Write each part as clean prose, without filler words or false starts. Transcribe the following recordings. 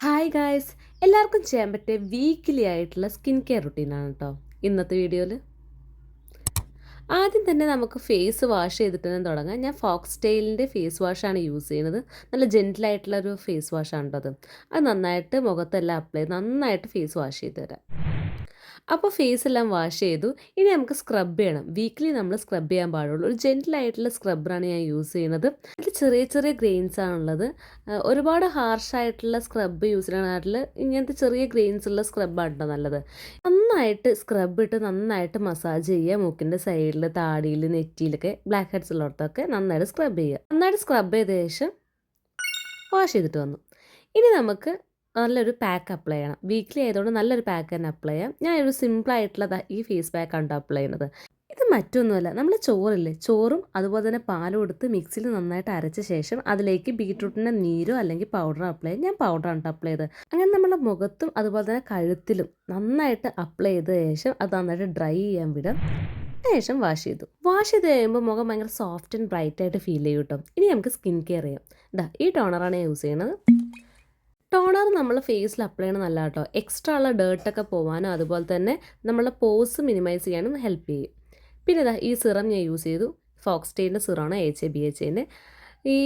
Hi guys, എല്ലാവർക്കും ചെയ്യാൻ പറ്റിയ വീക്കിലി ആയിട്ടുള്ള സ്കിൻ കെയർ റുട്ടീനാണ് കേട്ടോ ഇന്നത്തെ വീഡിയോയിൽ. ആദ്യം തന്നെ നമുക്ക് ഫേസ് വാഷ് ചെയ്തിട്ട് തന്നെ തുടങ്ങാം. ഞാൻ ഫോക്സ് ടെയിലിൻ്റെ ഫേസ് വാഷാണ് യൂസ് ചെയ്യുന്നത്. നല്ല ജെൻറ്റിലായിട്ടുള്ള ഒരു ഫേസ് വാഷാണ് കേട്ടോ അത് നന്നായിട്ട് മുഖത്തെല്ലാം അപ്ലൈ ചെയ്ത് നന്നായിട്ട് ഫേസ് വാഷ് ചെയ്ത് തരാം. അപ്പോൾ ഫേസ് എല്ലാം വാഷ് ചെയ്തു. ഇനി നമുക്ക് സ്ക്രബ് ചെയ്യണം. വീക്കിലി നമ്മൾ സ്ക്രബ് ചെയ്യാൻ പാടുള്ളൂ. ഒരു ജെൻറ്റിലായിട്ടുള്ള സ്ക്രബ്ബറാണ് ഞാൻ യൂസ് ചെയ്യുന്നത്. ഇതിൽ ചെറിയ ചെറിയ ഗ്രെയിൻസ് ആണുള്ളത്. ഒരുപാട് ഹാർഷായിട്ടുള്ള സ്ക്രബ് യൂസ് ചെയ്യണ ഇങ്ങനത്തെ ചെറിയ ഗ്രെയിൻസ് ഉള്ള സ്ക്രബാണ് കേട്ടോ നല്ലത്. നന്നായിട്ട് സ്ക്രബ് ഇട്ട് നന്നായിട്ട് മസാജ് ചെയ്യുക. മൂക്കിൻ്റെ സൈഡിൽ, താടിയിൽ, നെറ്റിയിലൊക്കെ ബ്ലാക്ക് ഹെഡ്സ് ഉള്ളിടത്തൊക്കെ നന്നായിട്ട് സ്ക്രബ് ചെയ്യുക. നന്നായിട്ട് സ്ക്രബ് ചെയ്ത ശേഷം വാഷ് ചെയ്തിട്ട് വന്നു. ഇനി നമുക്ക് നല്ലൊരു പാക്ക് അപ്ലൈ ചെയ്യണം. വീക്ക്ലി ആയതുകൊണ്ട് നല്ലൊരു പാക്ക് തന്നെ അപ്ലൈ ചെയ്യാം. ഞാനൊരു സിമ്പിളായിട്ടുള്ള ഈ ഫേസ് പാക്കാണ് അപ്ലൈ ചെയ്യുന്നത്. ഇത് മറ്റൊന്നുമല്ല, നമ്മൾ ചോറില്ലേ, ചോറും അതുപോലെ തന്നെ പാലും എടുത്ത് മിക്സിയിൽ നന്നായിട്ട് അരച്ച ശേഷം അതിലേക്ക് ബീട്രൂട്ടിൻ്റെ നീരോ അല്ലെങ്കിൽ പൗഡറോ അപ്ലൈ ചെയ്യും. ഞാൻ പൗഡറാണ് അപ്ലൈ ചെയ്തത്. അങ്ങനെ നമ്മുടെ മുഖത്തും അതുപോലെ തന്നെ കഴുത്തിലും നന്നായിട്ട് അപ്ലൈ ചെയ്ത ശേഷം അത് നന്നായിട്ട് ഡ്രൈ ചെയ്യാൻ വിടാം. ശേഷം വാഷ് ചെയ്ത് കഴിയുമ്പോൾ മുഖം ഭയങ്കര സോഫ്റ്റ് ആൻഡ് ബ്രൈറ്റ് ആയിട്ട് ഫീൽ ചെയ്യും കേട്ടോ. ഇനി നമുക്ക് സ്കിൻ കെയർ ചെയ്യാം. ഈ ടോണറാണ് യൂസ് ചെയ്യുന്നത്. ടോണർ നമ്മൾ ഫേസിൽ അപ്ലൈ ചെയ്യണം നല്ല കേട്ടോ. എക്സ്ട്രാ ഉള്ള ഡേർട്ടൊക്കെ പോകാനും അതുപോലെ തന്നെ നമ്മളെ പോസ് മിനിമൈസ് ചെയ്യാനും ഹെൽപ്പ് ചെയ്യും. പിന്നെ ഈ സിറം ഞാൻ യൂസ് ചെയ്തു. ഫോക്സ് ടെയിലിൻ്റെ സിറമാണ് AHA/BHA. ഈ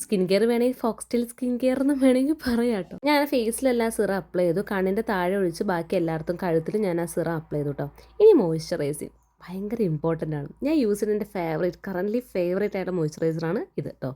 സ്കിൻ കെയർ വേണമെങ്കിൽ ഫോക്സ് ടെയിൽ സ്കിൻ കെയർ എന്ന് വേണമെങ്കിൽ പറയാം കേട്ടോ. ഞാൻ ഫേസിലെല്ലാം സിറം അപ്ലൈ ചെയ്തു. കണ്ണിൻ്റെ താഴെ ഒഴിച്ച് ബാക്കി എല്ലായിടത്തും കഴുത്തിൽ ഞാൻ ആ സിറം അപ്ലൈ ചെയ്തു കേട്ടോ. ഇനി മോയ്സ്ചറൈസിങ് ഭയങ്കര ഇമ്പോർട്ടൻ്റ് ആണ്. ഞാൻ യൂസ് ചെയ്യുന്ന എൻ്റെ കറൻ്റ്ലി ഫേവറേറ്റ് ആയിട്ട് മോയ്സ്ചറൈസറാണ് ഇത് കേട്ടോ.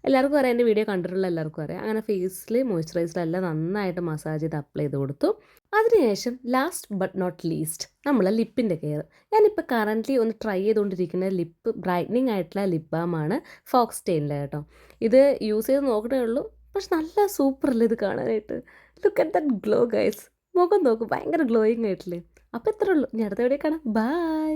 എല്ലാവർക്കും അറിയാം, എൻ്റെ വീഡിയോ കണ്ടിട്ടുള്ള എല്ലാവർക്കും അറിയാം. അങ്ങനെ ഫേസിൽ മോയ്സ്ചറൈസറെല്ലാം നന്നായിട്ട് മസാജ് ചെയ്ത് അപ്ലൈ ചെയ്ത് കൊടുത്തു. അതിനുശേഷം ലാസ്റ്റ് ബട്ട് നോട്ട് ലീസ്റ്റ് നമ്മൾ ലിപ്പിൻ്റെ കെയർ. ഞാനിപ്പോൾ കറൻ്റ്ലി ഒന്ന് ട്രൈ ചെയ്തുകൊണ്ടിരിക്കുന്ന ലിപ്പ് ബ്രൈറ്റനിങ് ആയിട്ടുള്ള ലിപ്പ് ബാമാണ് ഫോക്സ് ടെയിലിൻ്റെ കേട്ടോ. ഇത് യൂസ് ചെയ്ത് നോക്കണേ ഉള്ളൂ, പക്ഷെ നല്ല സൂപ്പറല്ലേ ഇത് കാണാനായിട്ട്. Look at that glow guys. മുഖം നോക്കും, ഭയങ്കര ഗ്ലോയിങ് ആയിട്ടില്ലേ. അപ്പോൾ ഇത്രേ ഉള്ളൂ. ഞാൻ അടുത്ത വീഡിയോ കാണാം. ബൈ.